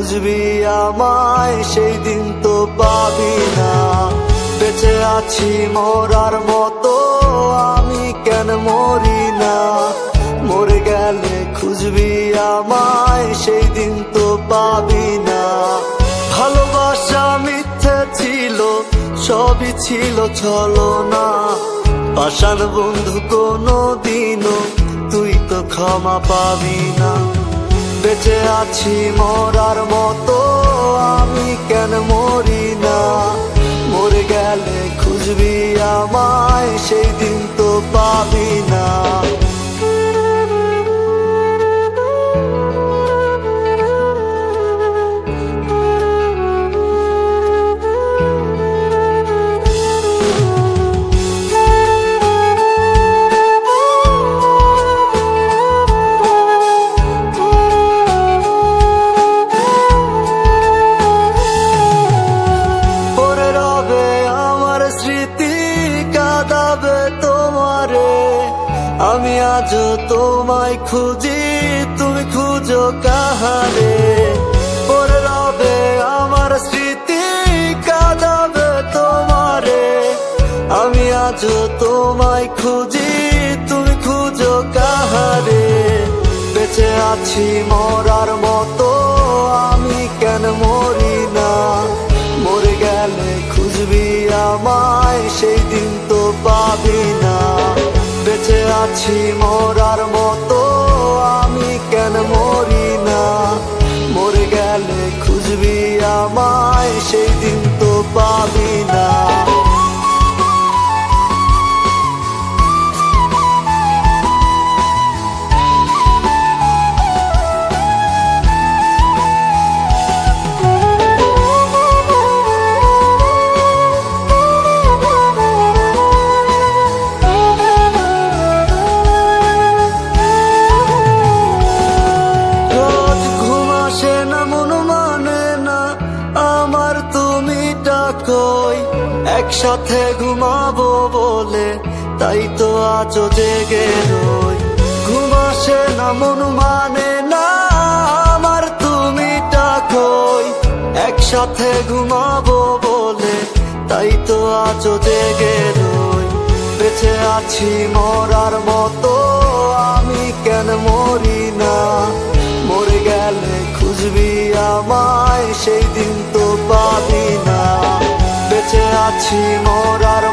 খুঁজবি আমায় সেই দিন তো পাবি না। বেঁচে আছি মরার মতো আমি কেন মরি না, মরে গেলে খুঁজবি আমায় সেই দিন তো পাবি না। ভালোবাসা মিথ্যে ছিল, সবই ছিল ছলনা, পাষাণ বন্ধু কোনো দিনও তুই তো ক্ষমা পাবি না। বেঁচে আছি মরার মতো আমি কেন মরি না, মরে গেলে খুঁজবি আমায় সেই দিন তো পাবি না। আমি আজও তোমায় খুঁজি, তুমি খুঁজো কাহারে। পরে রবে আমার স্মৃতি, কাঁদাবে তোমারে। আমি আজও তোমায় খুঁজি, তুমি খুঁজো কাহারে। বেঁচে আছি মরার মতো আমি কেন মরি না, মরে গেলে খুঁজবি আমায় সেই দিন তো পাবি না। বেঁচে আছি মরার মতো আমি কেন মরি না, মরে গেলে খুঁজবি আমায় সেই দিন তো পাবি না। একসাথে ঘুমাবো বলে তাই তো আজও জেগে রই। ঘুম আসে না মন মানে না আমার তুমি ডাকোই। একসাথে ঘুমাবো বলে তাই তো আজও জেগে রই। বেঁচে আছি মরার মতো আমি কেন মরি না, মরে গেলে খুঁজবি আমায় সেই দিন তো পাবি না। বেঁচে আছি মরার